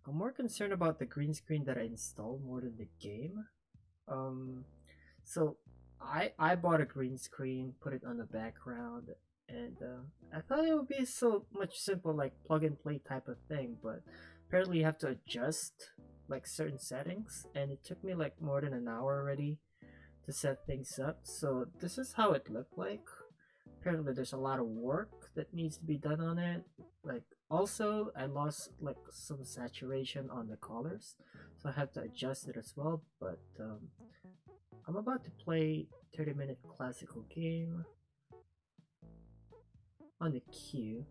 I'm more concerned about the green screen that I installed more than the game. Um, so I bought a green screen, put it on the background, and I thought it would be so much simple, like plug and play type of thing. But apparently, you have to adjust like certain settings, and it took me like more than an hour already to set things up. So this is how it looked like. Apparently there's a lot of work that needs to be done on it. Like also I lost like some saturation on the colors, so I have to adjust it as well. But I'm about to play 30-minute classical game on the queue,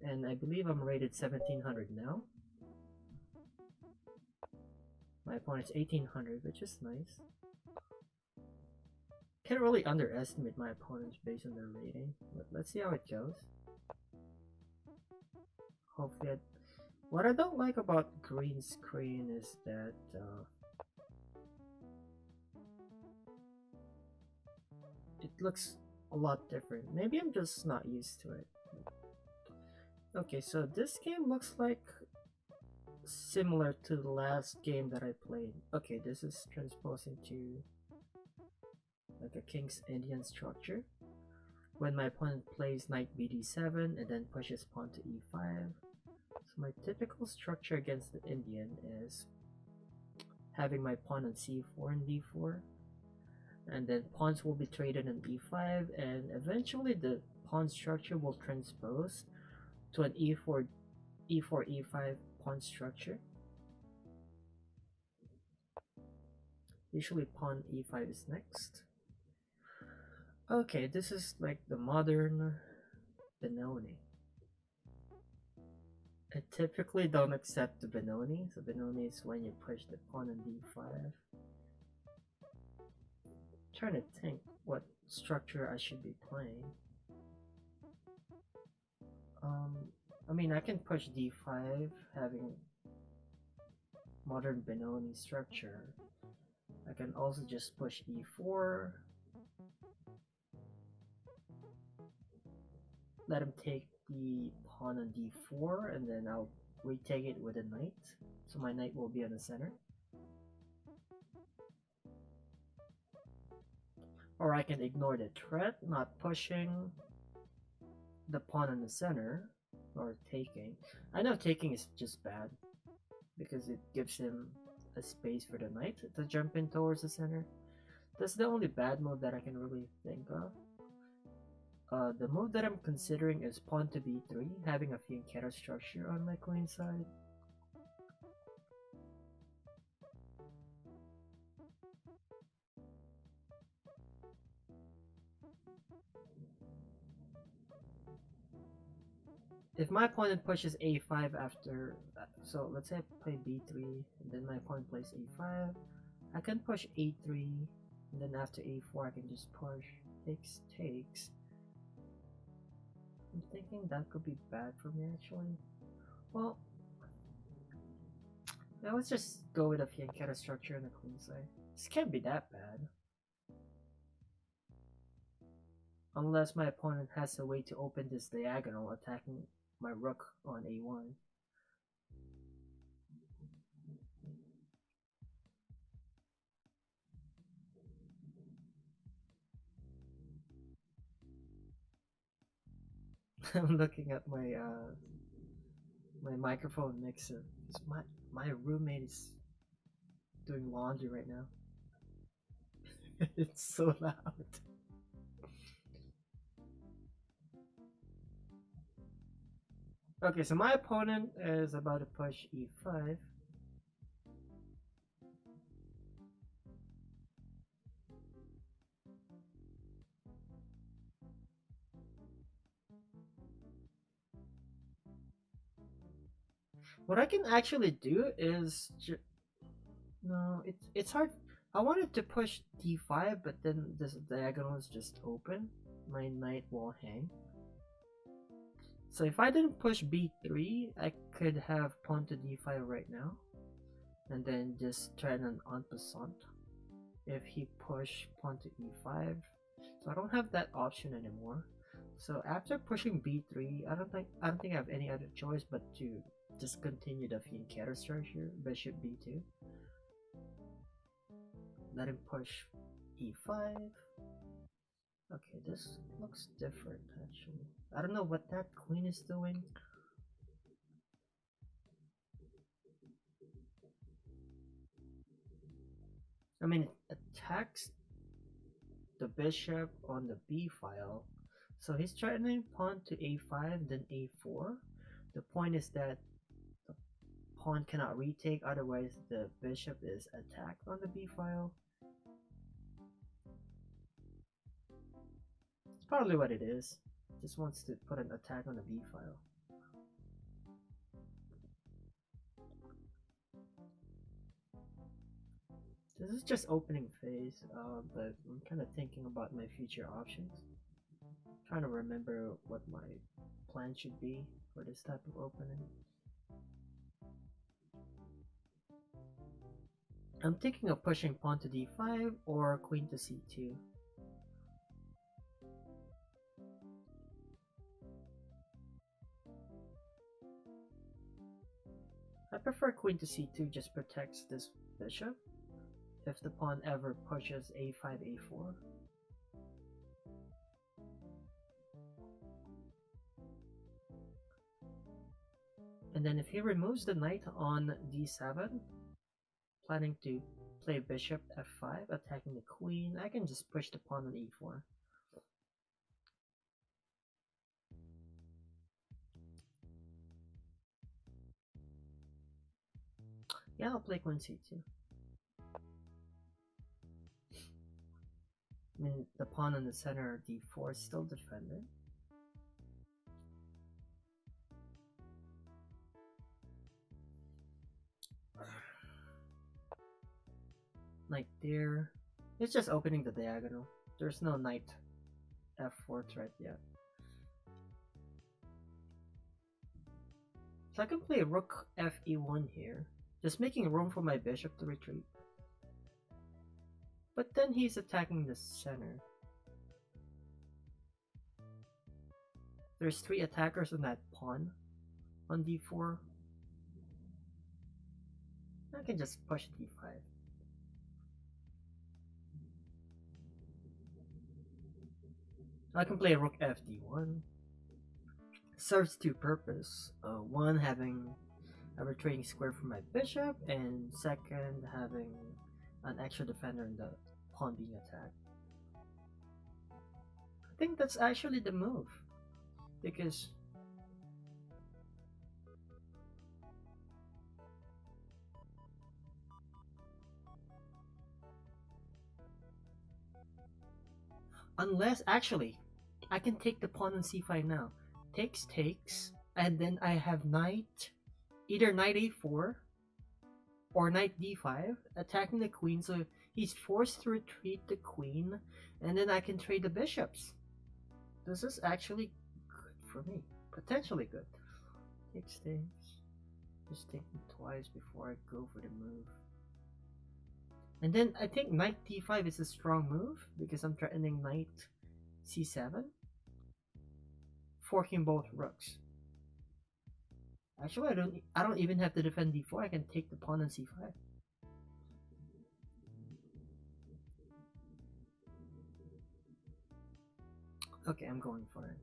and I believe I'm rated 1700 now. My opponent's 1800, which is nice. Can't really underestimate my opponents based on their rating, but let's see how it goes. Hopefully, what I don't like about green screen is that it looks a lot different. Maybe I'm just not used to it. Okay, so this game looks like similar to the last game that I played. Okay, this is transposed into like a King's Indian structure. When my opponent plays knight bd7 and then pushes pawn to e5. So my typical structure against the Indian is having my pawn on c4 and d4, and then pawns will be traded on e5, and eventually the pawn structure will transpose to an e4 e5 pawn structure. Usually pawn e5 is next. Okay, this is like the modern Benoni. I typically don't accept the Benoni, so Benoni is when you push the pawn on d5. Trying to think what structure I should be playing. I mean, I can push d5, having modern Benoni structure. I can also just push e4, let him take the pawn on d4, and then I'll retake it with a knight. So my knight will be on the center. Or I can ignore the threat, not pushing the pawn in the center, or taking. I know taking is just bad, because it gives him a space for the knight to jump in towards the center. That's the only bad move that I can really think of. The move that I'm considering is pawn to b3, having a fianchetto structure on my queen side. If my opponent pushes a5 after, so let's say I play b3, and then my opponent plays a5, I can push a3, and then after a4 I can just push takes. I'm thinking that could be bad for me actually. Well, now let's just go with a fianchetto structure on the queen side. This can't be that bad. Unless my opponent has a way to open this diagonal attacking my rook on a1. I'm looking at my microphone mixer. My roommate is doing laundry right now. It's so loud. Okay, so my opponent is about to push e5. What I can actually do is no, it's hard. I wanted to push d5, but then this diagonal is just open. My knight will hang. So if I didn't push b3, I could have pawn to d5 right now, and then just try an en passant. If he push pawn to e5, so I don't have that option anymore. So after pushing b3, I don't think I have any other choice but to just continue the fianchetto structure, bishop b2. Let him push e5. Okay, this looks different actually. I don't know what that queen is doing. I mean, it attacks the bishop on the b file. So he's threatening pawn to a5, then a4. The point is that the pawn cannot retake, otherwise the bishop is attacked on the b file. It's probably what it is. Just wants to put an attack on the b file. This is just opening phase, but I'm kind of thinking about my future options. Trying to remember what my plan should be for this type of opening. I'm thinking of pushing pawn to d5 or queen to c2. I prefer queen to c2, just protects this bishop if the pawn ever pushes a5, a4. And then if he removes the knight on d7, planning to play bishop f5, attacking the queen, I can just push the pawn on e4. Yeah, I'll play queen c2. I mean, the pawn on the center d4 is still defended. Knight there. It's just opening the diagonal. There's no knight f4 threat yet. So I can play rook fe1 here, just making room for my bishop to retreat. But then he's attacking the center. There's 3 attackers on that pawn on d4. I can just push d5. I can play rook fd1. Serves 2 purposes. One, having a retreating square for my bishop, and second, having an extra defender in the pawn being attacked. I think that's actually the move, because unless, actually, I can take the pawn on c5 now. Takes, and then I have knight, either knight a4 or knight d5, attacking the queen, so he's forced to retreat the queen, and then I can trade the bishops. This is actually good for me. Potentially good. Takes. Just think twice before I go for the move. And then I think knight d5 is a strong move because I'm threatening knight c7, forking both rooks. Actually, I don't even have to defend d4. I can take the pawn on c5. Okay, I'm going for it.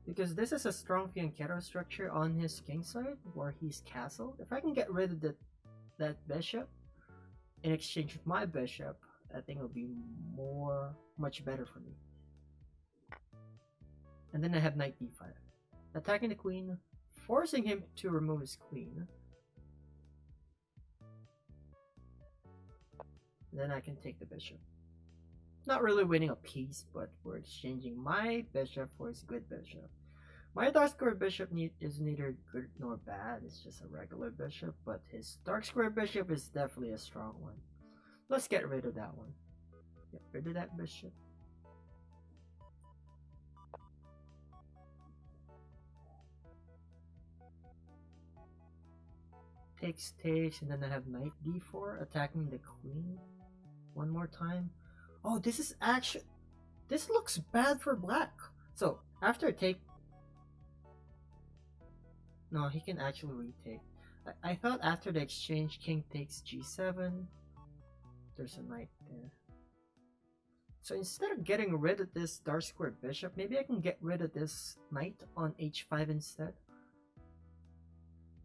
Because this is a strong fianchetto structure on his king side where he's castled. If I can get rid of that bishop in exchange with my bishop, I think it'll be much better for me. And then I have knight d5, attacking the queen, forcing him to remove his queen. And then I can take the bishop. Not really winning a piece, but we're exchanging my bishop for his good bishop. My dark square bishop is neither good nor bad, it's just a regular bishop, but his dark square bishop is definitely a strong one. Let's get rid of that one. Get rid of that bishop. Takes, and then I have knight d4, attacking the queen one more time. Oh, this is actually, this looks bad for black. So after I take No, he can actually retake. I thought after the exchange, king takes g7. There's a knight there. So instead of getting rid of this dark square bishop, maybe I can get rid of this knight on h5 instead.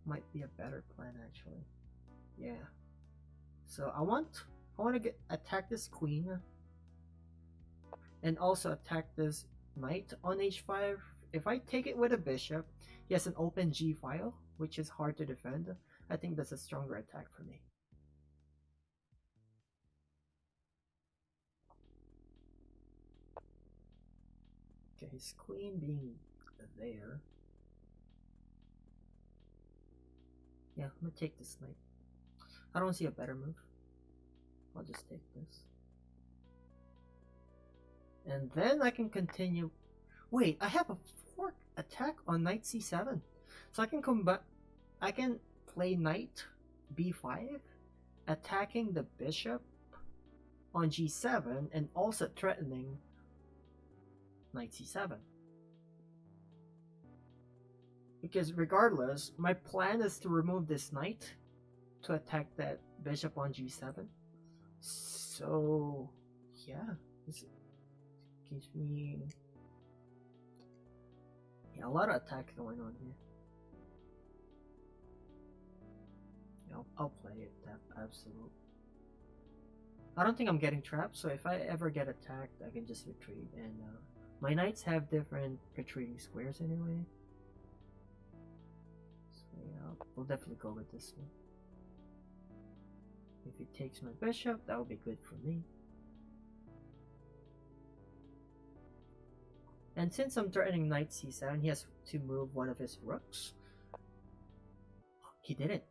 Might be a better plan actually. Yeah. So I want to attack this queen and also attack this knight on h5. If I take it with a bishop, he has an open g file, which is hard to defend. I think that's a stronger attack for me. Okay, his queen being there. Yeah, I'm gonna take this knight. I don't see a better move. I'll just take this. And then I can continue. Wait, I have a fork attack on knight c7. So I can I can play knight b5, attacking the bishop on g7 and also threatening knight c7. Because regardless, my plan is to remove this knight to attack that bishop on g7. So, yeah, this gives me a lot of attack going on here. Yeah, I'll play it, that absolute. I don't think I'm getting trapped, so if I ever get attacked, I can just retreat. And my knights have different retreating squares anyway. So yeah, we'll definitely go with this one. If he takes my bishop, that would be good for me. And since I'm threatening knight c7, he has to move one of his rooks. He didn't.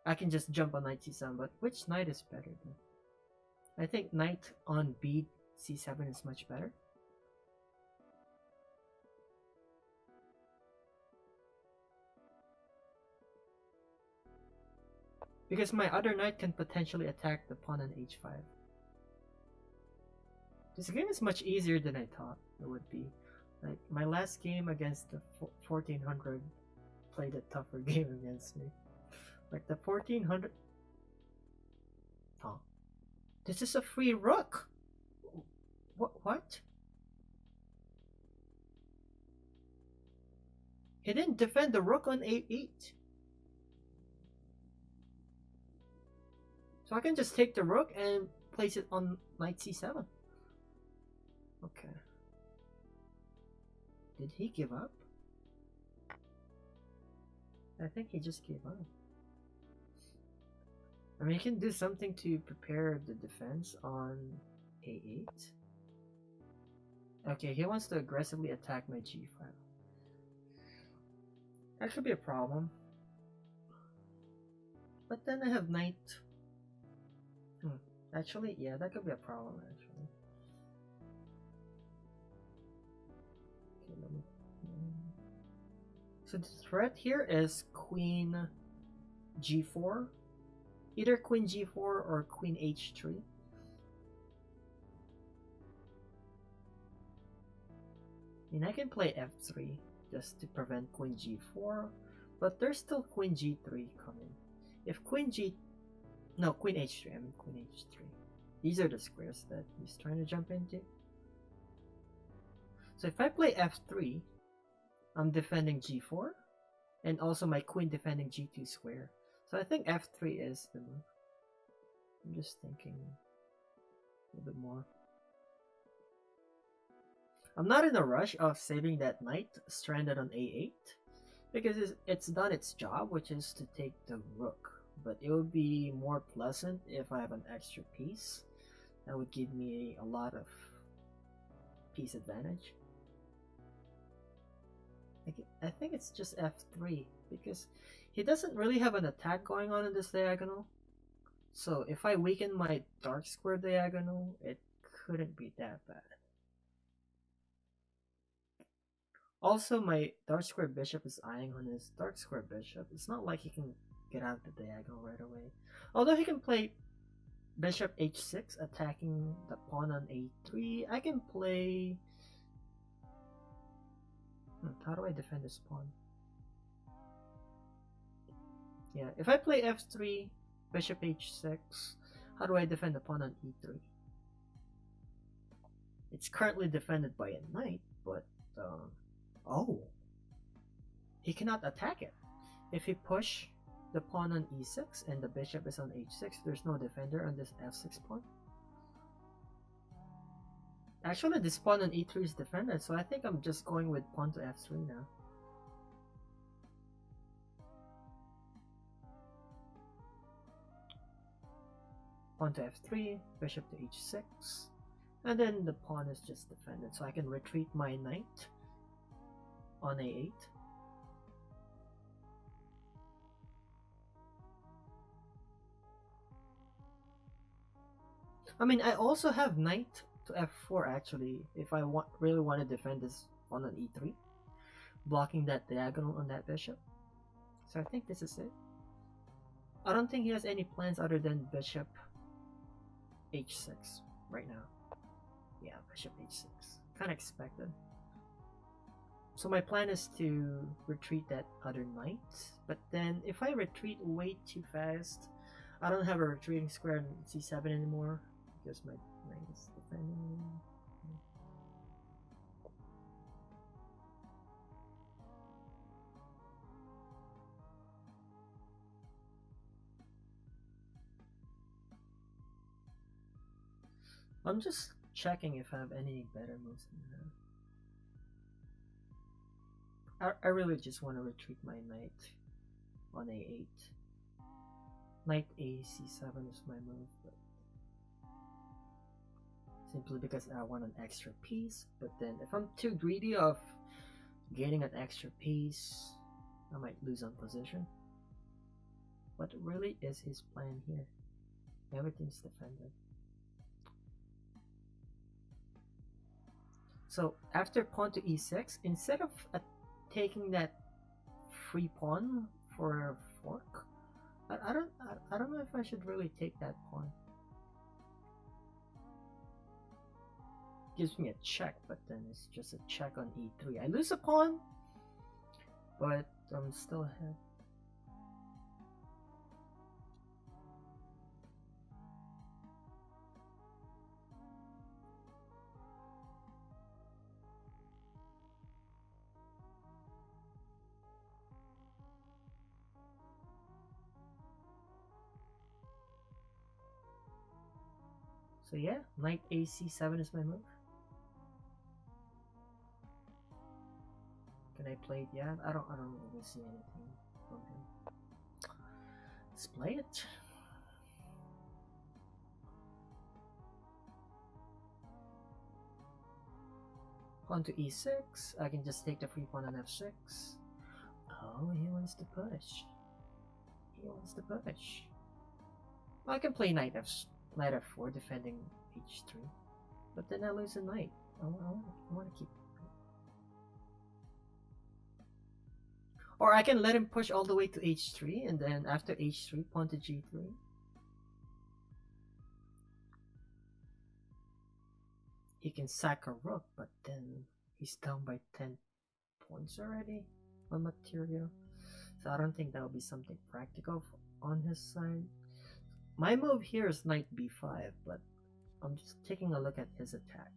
I can just jump on knight c7, but which knight is better then? I think knight on b c7 is much better. Because my other knight can potentially attack the pawn on h5. This game is much easier than I thought it would be. Like, my last game against the 1400 played a tougher game against me. Like the 1400... Huh? This is a free rook! What? He didn't defend the rook on a8. So I can just take the rook and place it on knight c7. Okay. Did he give up? I think he just gave up. I mean, he can do something to prepare the defense on a8. Okay, he wants to aggressively attack my g file. That could be a problem. But then I have knight. Actually, yeah, that could be a problem, actually. Okay, let me... So the threat here is queen g4. Either queen g4 or queen h3. And I can play f3 just to prevent queen g4, but there's still queen g3 coming. If queen h3, I mean queen h3. These are the squares that he's trying to jump into. So if I play f3, I'm defending g4, and also my queen defending g2 square. So I think f3 is the move. I'm just thinking a little bit more. I'm not in a rush of saving that knight stranded on a8, because it's done its job, which is to take the rook. But it would be more pleasant if I have an extra piece. That would give me a lot of piece advantage. I think it's just f3, because he doesn't really have an attack going on in this diagonal. So if I weaken my dark square diagonal, it couldn't be that bad. Also, my dark square bishop is eyeing on his dark square bishop. It's not like he can get out the diagonal right away. Although he can play bishop h6, attacking the pawn on a3. I can play... How do I defend this pawn? Yeah, if I play f3, bishop h6, how do I defend the pawn on e3? It's currently defended by a knight, but oh, he cannot attack it. If he push the pawn on e6 and the bishop is on h6, there's no defender on this f6 pawn. Actually, this pawn on e3 is defended, so I think I'm just going with pawn to f3 now. Pawn to f3, bishop to h6, and then the pawn is just defended, so I can retreat my knight on a8. I mean, I also have knight to f4 actually, if I really want to defend this pawn on e3, blocking that diagonal on that bishop. So I think this is it. I don't think he has any plans other than bishop h6 right now. Yeah, bishop h6. Kind of expected. So my plan is to retreat that other knight, but then if I retreat way too fast, I don't have a retreating square on c7 anymore because my knight is defending. I'm just checking if I have any better moves than that. I really just want to retreat my knight on a8. Knight a c7 is my move, but simply because I want an extra piece. But then if I'm too greedy of gaining an extra piece, I might lose on position. What really is his plan here? Everything's defended. So after pawn to e6, instead of taking that free pawn for a fork, I don't know if I should really take that pawn. Gives me a check, but then it's just a check on e3. I lose a pawn, but I'm still ahead. So yeah, knight a c7 is my move. Can I play it? Yeah, I don't really see anything from him. Let's play it. Pawn to e6. I can just take the free pawn on f6. Oh, he wants to push. He wants to push. Well, I can play knight f4 defending h3, but then I lose a knight. I want to keep. Or I can let him push all the way to h3, and then after h3, pawn to g3. He can sack a rook, but then he's down by 10 points already on material. So I don't think that will be something practical on his side. My move here is knight b5, but I'm just taking a look at his attack.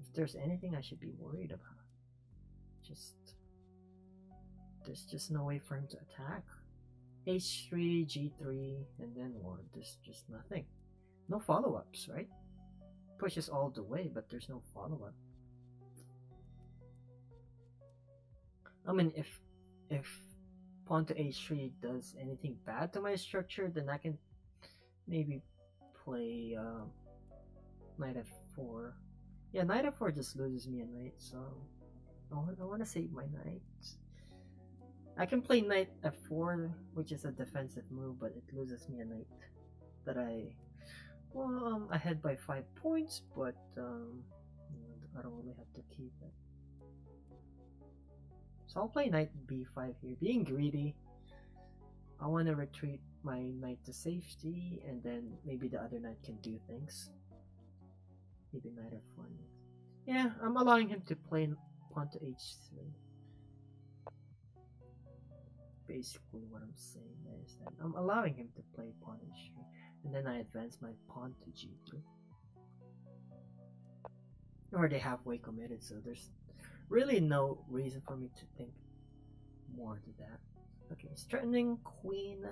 If there's anything I should be worried about, there's just no way for him to attack. h3, g3, and then what? There's just nothing. No follow-ups, right? Pushes all the way, but there's no follow-up. I mean, if pawn to h3 does anything bad to my structure, then I can maybe play knight f4. Yeah, knight f4 just loses me a knight, so I want to save my knight. I can play knight f4, which is a defensive move, but it loses me a knight that I'm ahead by 5 points, but I don't really have to keep it. So I'll play knight b5 here, being greedy. I want to retreat my knight to safety, and then maybe the other knight can do things. Maybe knight f1. Yeah, I'm allowing him to play pawn to h3. basically what I'm saying is that I'm allowing him to play pawn h3, and then I advance my pawn to g3. We're already halfway committed, so there's really no reason for me to think more to that. Okay, it's threatening queen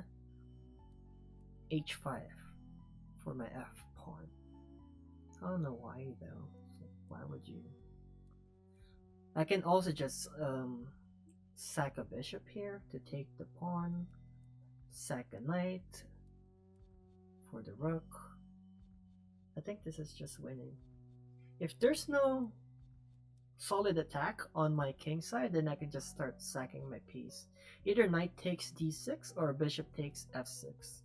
h5 for my f pawn. I don't know why though. Why would you? I can also just sack a bishop here to take the pawn, sack a knight for the rook. I think this is just winning. If there's no solid attack on my king side, then I can just start sacking my piece. Either knight takes d6 or bishop takes f6.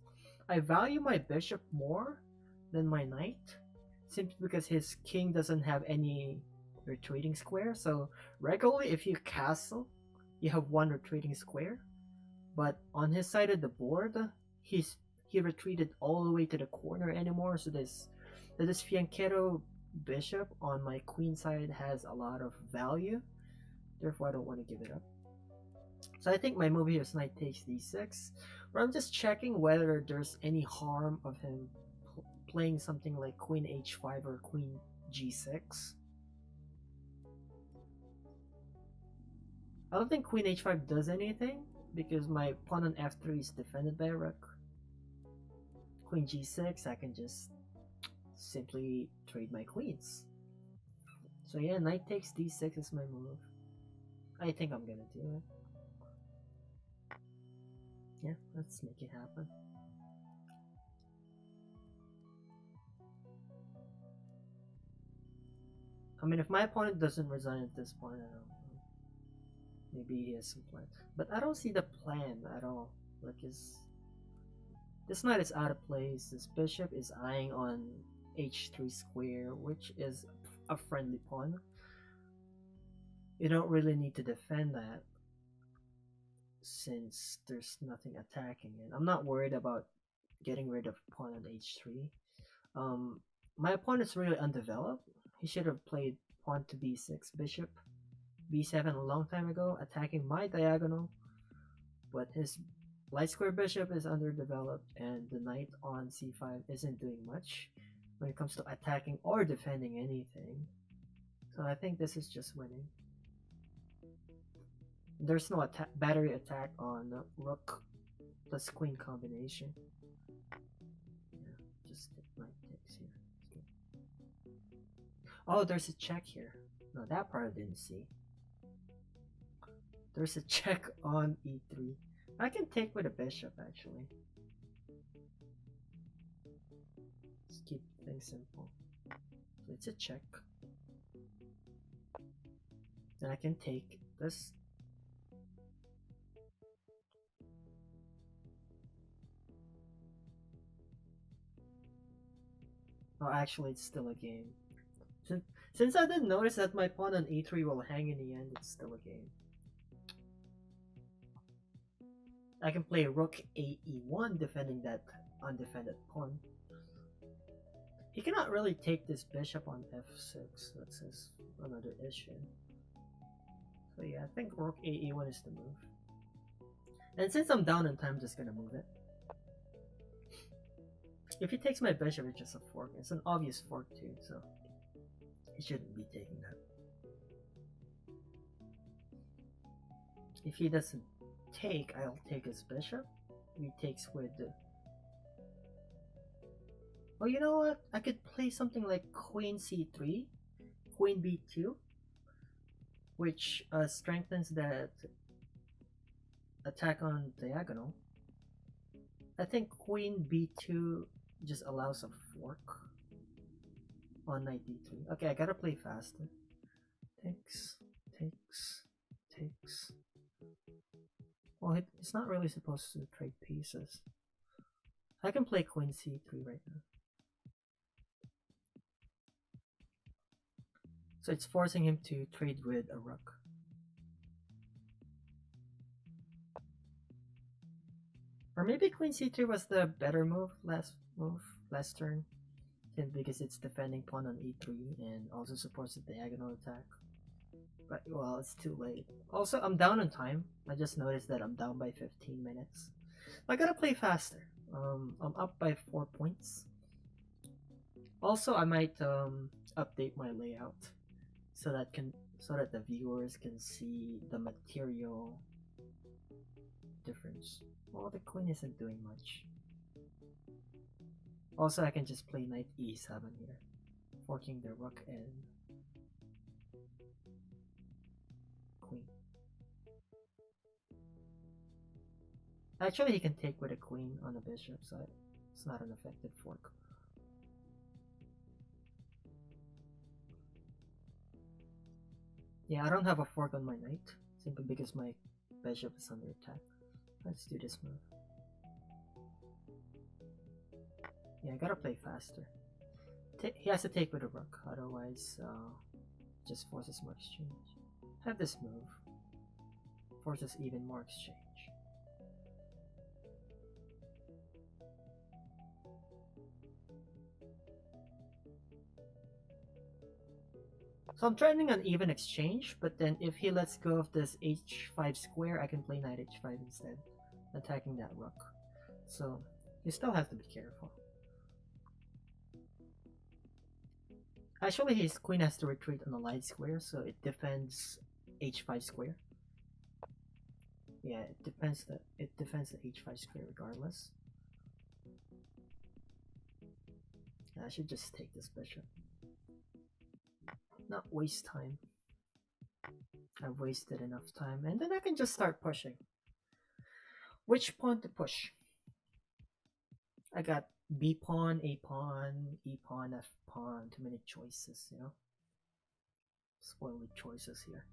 I value my bishop more than my knight, simply because his king doesn't have any retreating square. So regularly, if you castle, you have one retreating square, but on his side of the board, he retreated all the way to the corner anymore. So this fianchetto bishop on my queen side has a lot of value. Therefore, I don't want to give it up. So I think my move here is knight takes d6, where I'm just checking whether there's any harm of him playing something like queen h5 or queen g6. I don't think queen h5 does anything because my pawn on f3 is defended by a rook. Queen g6, I can just simply trade my queens. So yeah, knight takes d6 is my move. I think I'm gonna do it. Yeah, let's make it happen. I mean, if my opponent doesn't resign at this point, I don't know. Maybe he has some plan. But I don't see the plan at all. Like, this knight is out of place. This bishop is eyeing on h3 square, which is a friendly pawn. You don't really need to defend that since there's nothing attacking it. I'm not worried about getting rid of pawn on h3. My opponent's really undeveloped. He should have played pawn to b6, bishop b7 a long time ago, attacking my diagonal, but his light square bishop is underdeveloped, and the knight on c5 isn't doing much when it comes to attacking or defending anything. So I think this is just winning. There's no battery attack on rook plus queen combination. Yeah, just knight takes here. Oh, there's a check here. No, that part I didn't see. There's a check on e3. I can take with a bishop, actually. Let's keep things simple. So it's a check. Then I can take this. Oh, actually, it's still a game. Since I didn't notice that my pawn on e3 will hang in the end, it's still a game. I can play rook ae1 defending that undefended pawn. He cannot really take this bishop on f6. That's another issue. So yeah, I think rook ae1 is the move. And since I'm down in time, I'm just gonna move it. If he takes my bishop, it's just a fork. It's an obvious fork too, so he shouldn't be taking that. If he doesn't take, I'll take his bishop. He takes with the... Oh, you know what? I could play something like queen c3, queen b2, which strengthens that attack on diagonal. I think queen b2 just allows a fork on knight d3. Okay, I gotta play faster. Takes. Well, it's not really supposed to trade pieces. I can play queen c3 right now. So it's forcing him to trade with a rook. Or maybe queen c3 was the better move last turn, because it's defending pawn on e3 and also supports the diagonal attack. But, well, it's too late. Also, I'm down on time. I just noticed that I'm down by 15 minutes. I gotta play faster. I'm up by 4 points. Also, I might update my layout so that the viewers can see the material difference. Well, the queen isn't doing much. Also, I can just play knight e7 here, forking the rook and queen. Actually, he can take with a queen on the bishop, so it's not an effective fork. Yeah, I don't have a fork on my knight, simply because my bishop is under attack. Let's do this move. Yeah, I gotta play faster. He has to take with a rook, otherwise just forces more exchange. Have this move. Forces even more exchange. So I'm threatening an even exchange, but then if he lets go of this h5 square, I can play knight h5 instead, attacking that rook. So you still have to be careful. Actually, his queen has to retreat on the light square, so it defends h5 square. Yeah, it defends the h5 square regardless. I should just take this bishop. Not waste time. I've wasted enough time, and then I can just start pushing. Which pawn to push? I got B pawn, A pawn, E pawn, F pawn. Too many choices, you know? Spoiled with choices here.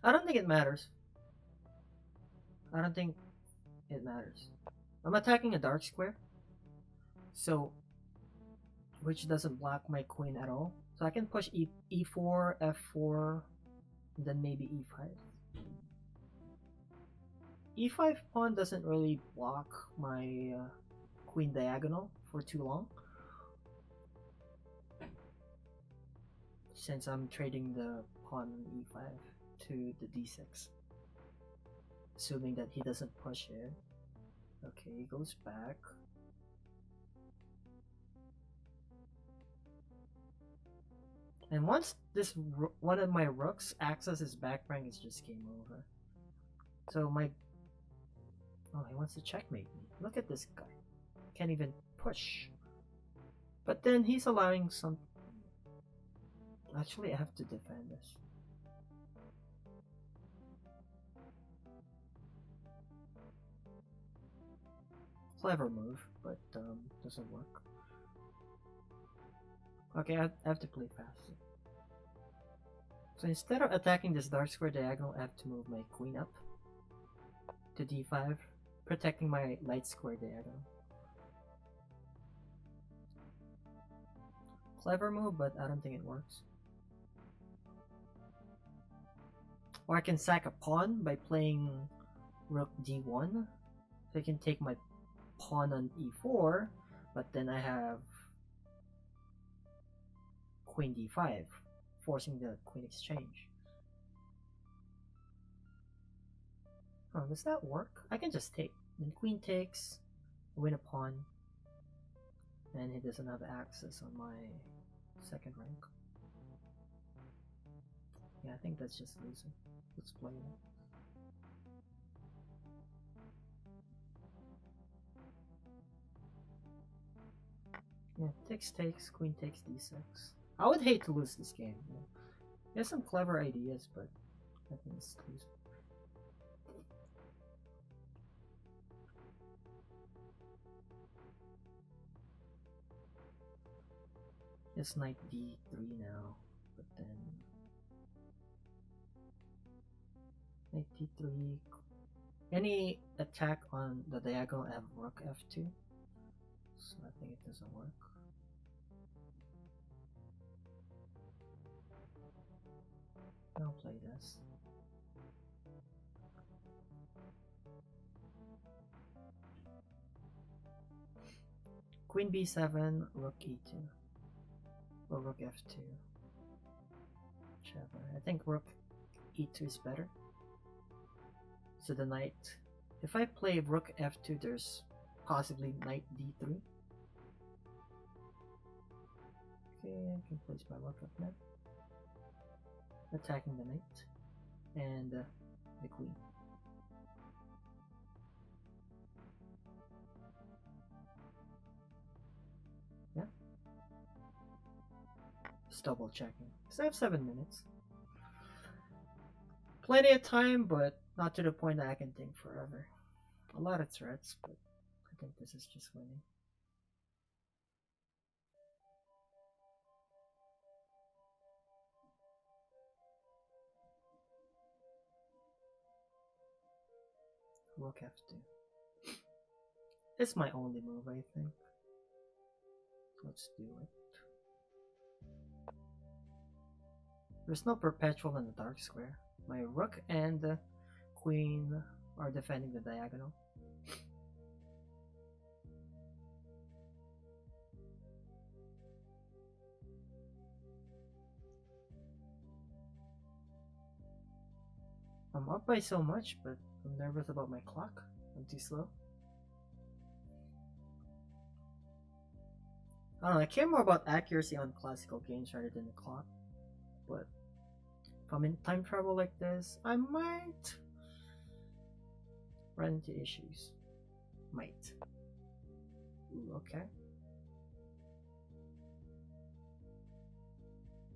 I don't think it matters. I don't think it matters. I'm attacking a dark square, so which doesn't block my queen at all. So I can push E4, F4, then maybe E5. E5 pawn doesn't really block my queen diagonal for too long, since I'm trading the pawn on E5 to the D6. Assuming that he doesn't push it. Okay, he goes back. And once this one of my rooks acts as his back rank, it's just game over. So my... Oh, he wants to checkmate me. Look at this guy. Can't even push. But then he's allowing some... Actually, I have to defend this. Clever move, but doesn't work. Okay, I have to play faster. So instead of attacking this dark square diagonal, I have to move my queen up to d5, protecting my light square diagonal. Clever move, but I don't think it works. Or I can sack a pawn by playing rook d1. So I can take my pawn on e4, but then I have queen d5, forcing the queen exchange. Oh, does that work? I can just take. Then queen takes, win a pawn, and he doesn't have access on my second rank. Yeah, I think that's just losing. Let's play it. Yeah, takes, queen takes d6. I would hate to lose this game. Yeah. He has some clever ideas, but I think it's losing. It's knight d3 now, but then knight d3. Any attack on the diagonal, I have rook f2, so I think it doesn't work. I'll play this. Queen b7, rook e2, or rook f2, whichever. I think rook e2 is better. So the knight, if I play rook f2, there's possibly knight d3. Okay, I can place my rook up there, attacking the knight and the queen. Yeah. Just double checking. So I have 7 minutes. Plenty of time, but not to the point that I can think forever. A lot of threats, but I think this is just winning. Rook f2. It's my only move, I think. Let's do it. There's no perpetual in the dark square. My rook and the queen are defending the diagonal. I'm up by so much, but I'm nervous about my clock. I'm too slow. I don't know, I care more about accuracy on classical games rather than the clock. But if I'm in time travel like this, I might run into issues. Might. Ooh, okay.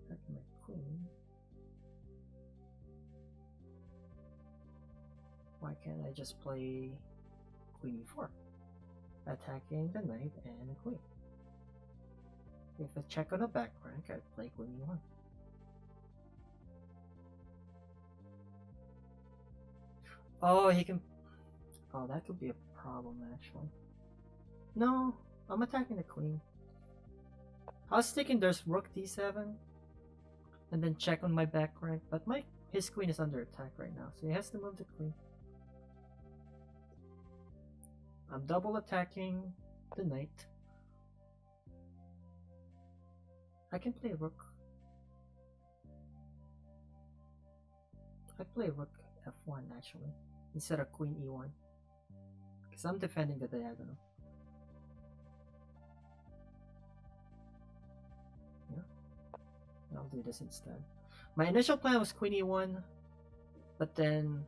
That's my queen. Why can't I just play queen e4? Attacking the knight and the queen. If I check on the back rank, I play queen e1. Oh, he can... Oh, that could be a problem, actually. No, I'm attacking the queen. I was thinking there's rook d7, and then check on my back rank, but his queen is under attack right now, so he has to move the queen. I'm double attacking the knight. I can play rook. I play rook f1 actually, instead of queen e1, because I'm defending the diagonal. Yeah, I'll do this instead. My initial plan was queen e1, but then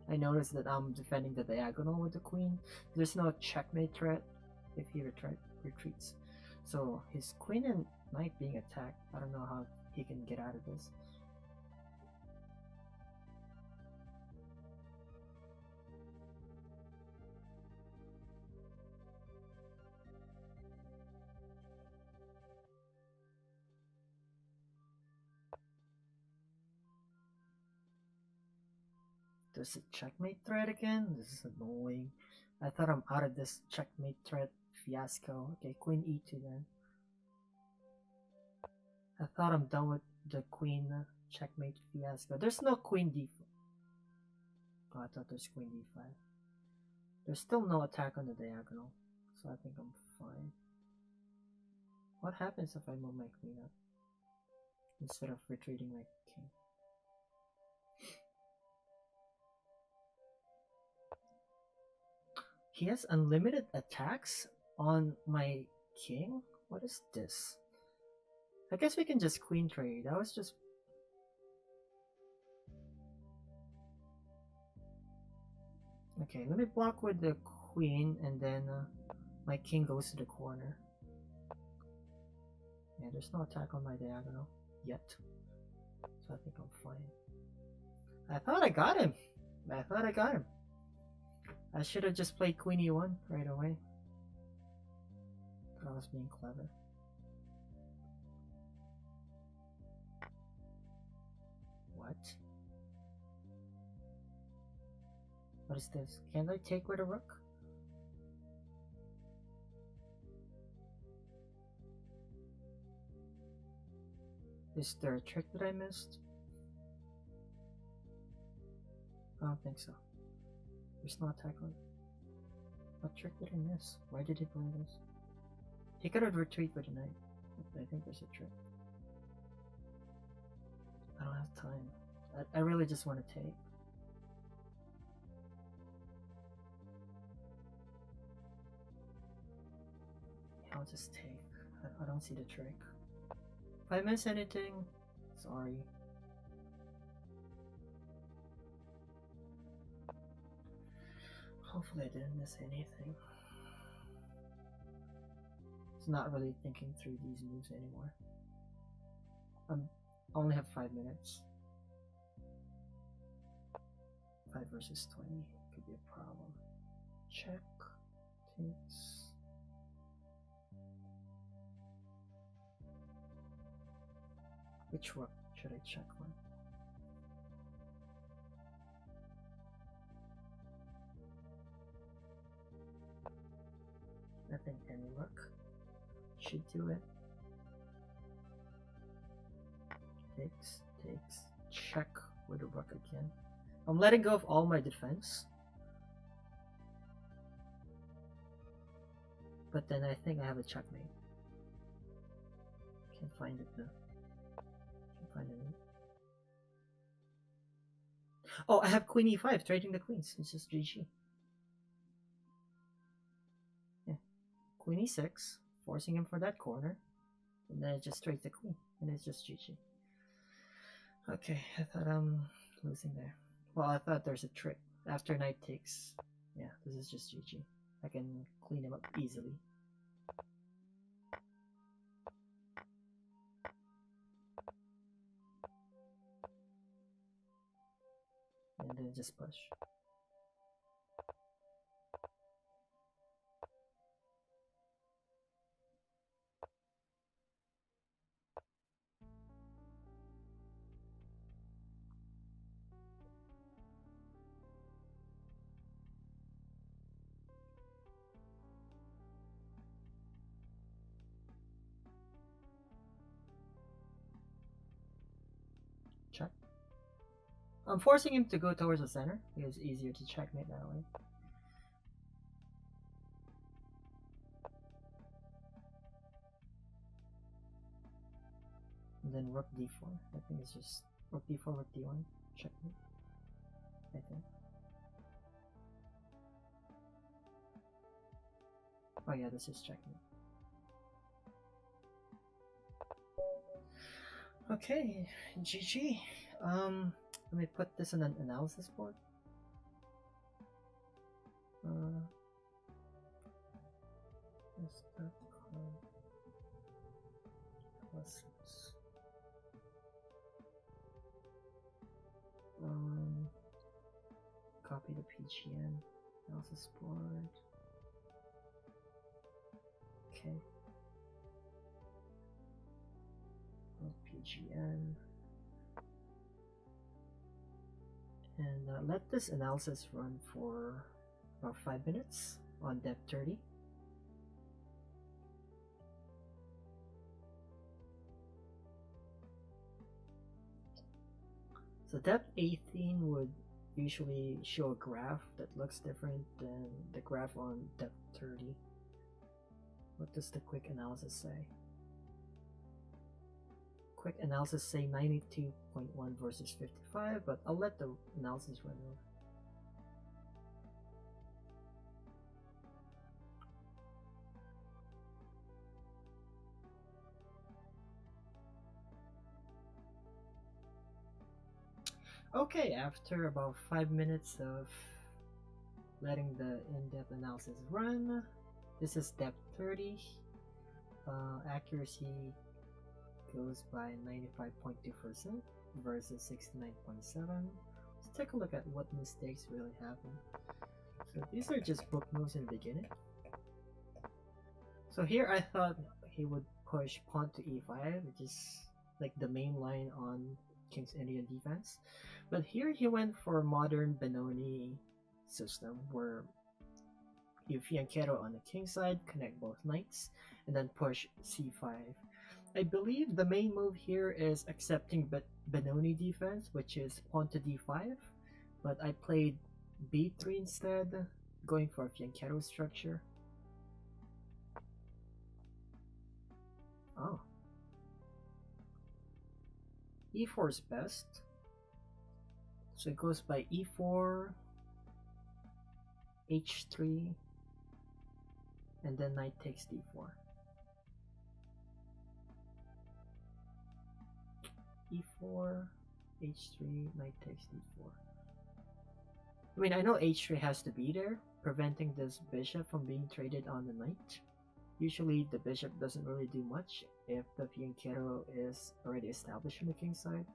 I noticed that I'm defending the diagonal with the queen. There's no checkmate threat if he retreats. So his queen and knight being attacked, I don't know how he can get out of this. There's a checkmate threat again? This is annoying. I thought I'm out of this checkmate threat fiasco. Okay, queen e2 then. I thought I'm done with the queen checkmate fiasco. There's no queen d4. Oh, I thought there's queen d5. There's still no attack on the diagonal, so I think I'm fine. What happens if I move my queen up instead of retreating my king? He has unlimited attacks on my king? What is this? I guess we can just queen trade. I was just... Okay, let me block with the queen and then my king goes to the corner. Yeah, there's no attack on my diagonal yet. So I think I'm fine. I thought I got him. I should have just played queen e1 right away. But I was being clever. What? What is this? Can't I take with a rook? Is there a trick that I missed? I don't think so. There's no attack on it. What trick did I miss? Why did he play this? He could have retreated with a knight. I think there's a trick. I don't have time. I really just want to take. Yeah, I'll just take. I don't see the trick. If I miss anything, sorry. Hopefully I didn't miss anything. It's not really thinking through these moves anymore. I only have 5 minutes. 5 versus 20 could be a problem. Check. Takes. Which rook should I check on? I think any rook should do it. Takes, check with a rook again. I'm letting go of all my defense. But then I think I have a checkmate. Can't find it though. Can't find it. Oh, I have queen e5, trading the queens. It's just GG. Yeah. Queen e6, forcing him for that corner. And then I just trade the queen. And it's just GG. Okay, I thought I'm losing there. Well, I thought there's a trick. After knight takes, yeah, this is just GG. I can clean him up easily. And then just push. Check. I'm forcing him to go towards the center. It's easier to checkmate that way. And then rook d4. I think it's just rook d4, rook d1. Checkmate. I think. Oh yeah, this is checkmate. Okay, GG. Let me put this in an analysis board. Copy the PGN analysis board. Okay. PGN. And let this analysis run for about 5 minutes on depth 30. So depth 18 would usually show a graph that looks different than the graph on depth 30. What does the quick analysis say? Quick analysis say 92.1 versus 55, but I'll let the analysis run over. Okay, after about 5 minutes of letting the in-depth analysis run, this is depth 30. Accuracy goes by 95.2% versus 69.7%. Let's take a look at what mistakes really happen. So these are just book moves in the beginning. So here I thought he would push pawn to e5, which is like the main line on King's Indian defense. But here he went for modern Benoni system where you fianchetto on the king side, connect both knights, and then push c5. I believe the main move here is accepting Benoni defense, which is pawn to d5, but I played b3 instead, going for a fianchetto structure. Oh. E4 is best. So it goes by E4, H3, and then knight takes D4. E4, H3, knight takes D4. I mean, I know H3 has to be there, preventing this bishop from being traded on the knight. Usually the bishop doesn't really do much if the fianchetto is already established on the king side.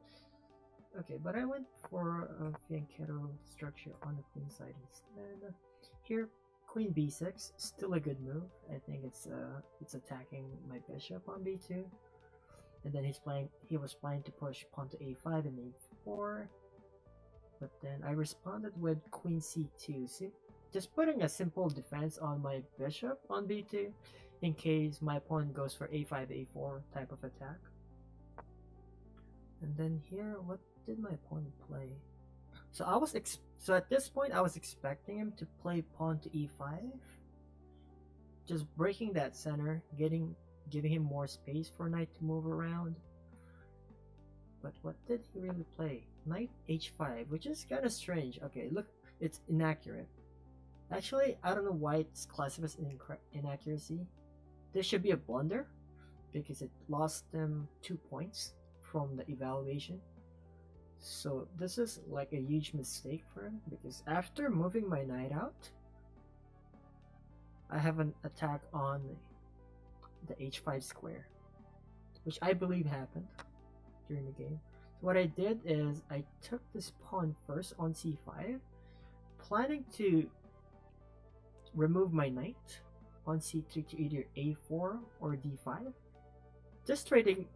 Okay, but I went for a fianchetto structure on the queen side instead. Here, queen b6, still a good move. I think it's attacking my bishop on b2. And then he was planning to push pawn to a5 and a4. But then I responded with queen c2. See, just putting a simple defense on my bishop on b2 in case my pawn goes for a5, a4 type of attack. And then here, what did my opponent play? So at this point I was expecting him to play pawn to e5, just breaking that center, giving him more space for knight to move around. But what did he really play? Knight h5, which is kind of strange. Okay, look, it's inaccurate. Actually, I don't know why it's classified as inaccuracy. This should be a blunder because it lost them 2 points from the evaluation. So this is like a huge mistake for him because after moving my knight out, I have an attack on the h5 square, which I believe happened during the game. So what I did is I took this pawn first on c5, planning to remove my knight on c3 to either a4 or d5, just trading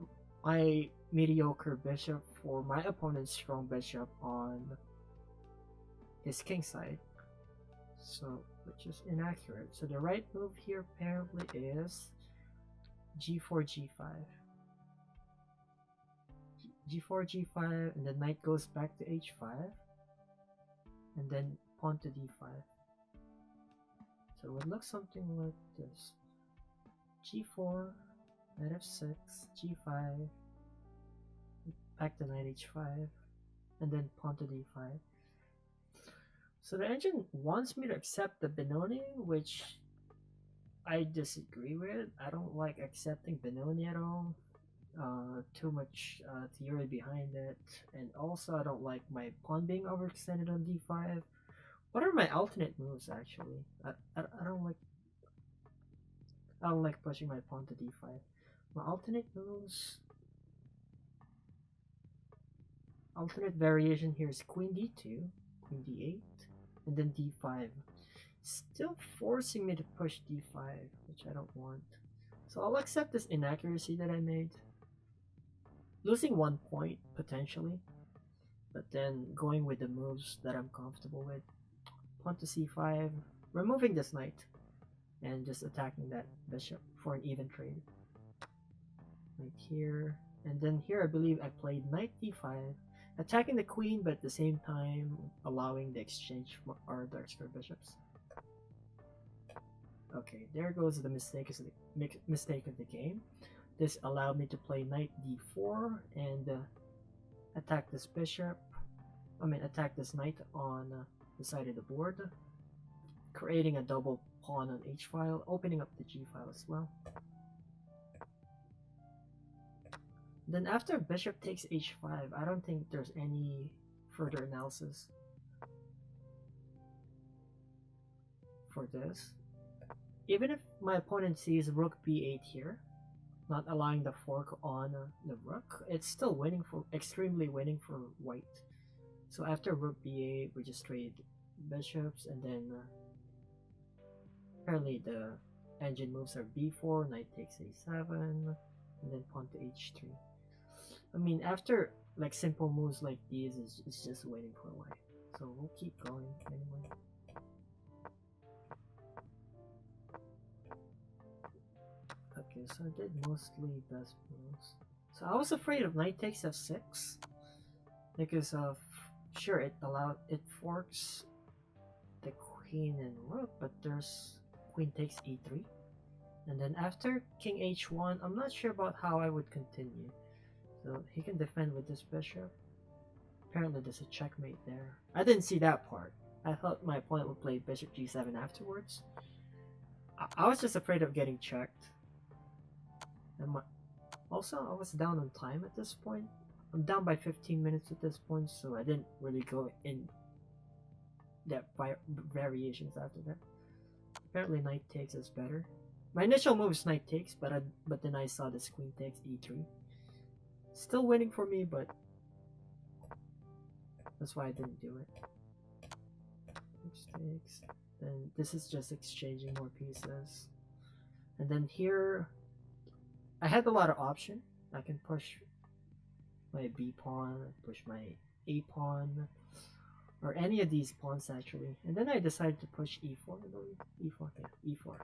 my mediocre bishop for my opponent's strong bishop on his king side. So, which is inaccurate. So the right move here apparently is g4, g5. G4, g5, and the knight goes back to h5, and then pawn to d5. So it would look something like this: g4, knight f6, g5, back to knight h5, and then pawn to d5. So the engine wants me to accept the Benoni, which I disagree with. I don't like accepting Benoni at all. Too much theory behind it, and also I don't like my pawn being overextended on d5. What are my alternate moves actually? I don't like pushing my pawn to d5. My alternate moves, alternate variation here is queen d2, queen d8, and then d5. Still forcing me to push d5, which I don't want. So I'll accept this inaccuracy that I made. Losing 1 point, potentially, but then going with the moves that I'm comfortable with. Pawn to c5, removing this knight, and just attacking that bishop for an even trade. Right here, and then here I believe I played knight d5, attacking the queen, but at the same time allowing the exchange for our dark square bishops. Okay, there goes the mistake of the game. This allowed me to play knight d4 and attack this bishop. Attack this knight on the side of the board, creating a double pawn on h file, opening up the g file as well. Then after bishop takes h5, I don't think there's any further analysis for this. Even if my opponent sees rook b8 here, not allowing the fork on the rook, it's still extremely winning for white. So after rook b8, we just trade bishops, and then apparently the engine moves are b4, knight takes a7, and then pawn to h3. I mean, after like simple moves like these, it's just waiting for white. So we'll keep going anyway. Okay, so I did mostly best moves. So I was afraid of knight takes f6 because of it forks the queen and rook, but there's queen takes e3, And then after king h1, I'm not sure about how I would continue. So he can defend with this bishop. Apparently there's a checkmate there. I didn't see that part. I thought my opponent would play bishop g7 afterwards. I was just afraid of getting checked. And also, I was down on time at this point. I'm down by 15 minutes at this point, so I didn't really go in depth variations after that. Apparently knight takes is better. My initial move is knight takes, but then I saw this queen takes e3. Still winning for me, but that's why I didn't do it. Takes. Then this is just exchanging more pieces. And then here, I had a lot of option. I can push my b pawn, push my a pawn, or any of these pawns actually. And then I decided to push e4, I believe. e4, okay, e4.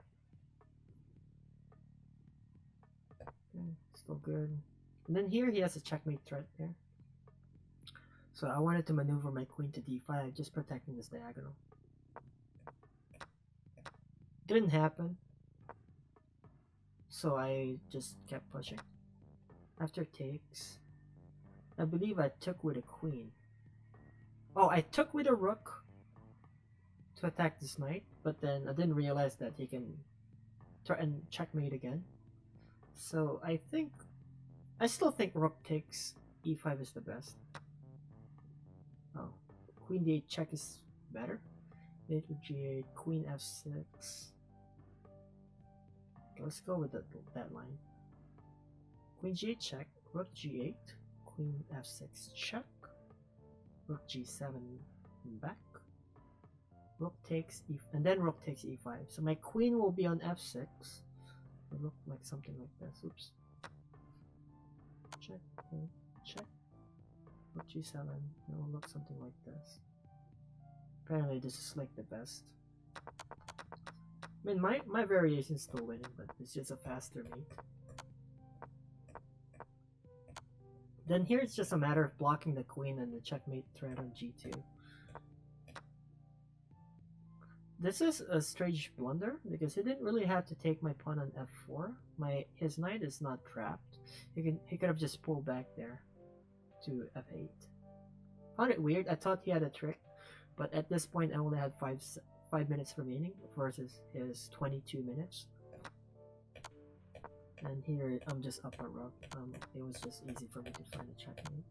Okay, still good. And then here he has a checkmate threat there. So I wanted to maneuver my queen to d5, just protecting this diagonal. Didn't happen. So I just kept pushing. After takes, I believe I took with a queen. Oh, I took with a rook to attack this knight, but then I didn't realize that he can try and checkmate again. So I still think rook takes e5 is the best. Oh, queen d8 check is better. Knight with g8, queen f6. Okay, let's go with that line. Queen g8 check, rook g8, queen f6 check, rook g7 back, rook takes e, and then rook takes e5. So my queen will be on f6. It'll look like something like this. Oops. Check, check. Rook g7. It will look something like this. Apparently this is like the best. I mean, my variation is still winning, but it's just a faster mate. Then here it's just a matter of blocking the queen and the checkmate threat on g2. This is a strange blunder because he didn't really have to take my pawn on f4. His knight is not trapped. He could have just pulled back there to f8. Found it weird. I thought he had a trick, but at this point I only had 5 minutes remaining versus his 22 minutes. And here I'm just up a rook. It was just easy for me to find a checkmate.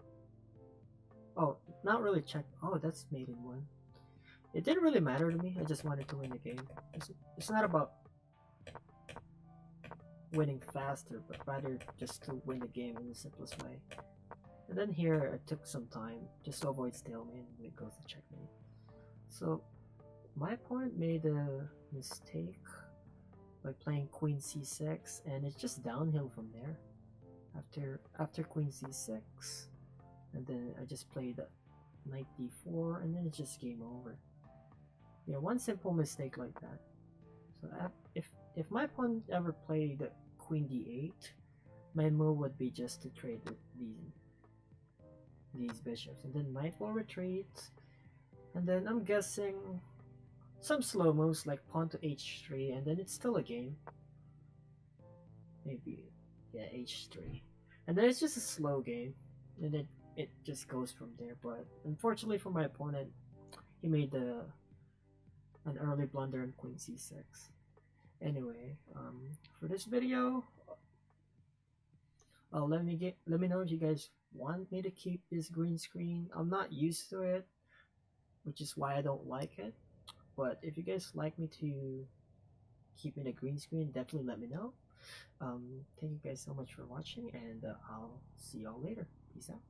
Oh, not really check. Oh, that's mate in one. It didn't really matter to me. I just wanted to win the game. It's not about winning faster, but rather just to win the game in the simplest way. And then here I took some time just to avoid stalemate, and it goes to checkmate. So my opponent made a mistake by playing queen c6, and it's just downhill from there. After queen c6, and then I just played knight d4, and then it's just game over. Yeah, one simple mistake like that. So if my opponent ever played queen d8, my move would be just to trade these bishops, and then knight will retreat, and then I'm guessing some slow moves like pawn to h3, and then it's still a game. Maybe, yeah, h3, and then it's just a slow game, and then it just goes from there. But unfortunately for my opponent, he made an early blunder on queen c6. Anyway, for this video, let me know if you guys want me to keep this green screen. I'm not used to it, which is why I don't like it. But if you guys like me to keep in a green screen, definitely let me know. Thank you guys so much for watching, and I'll see y'all later. Peace out.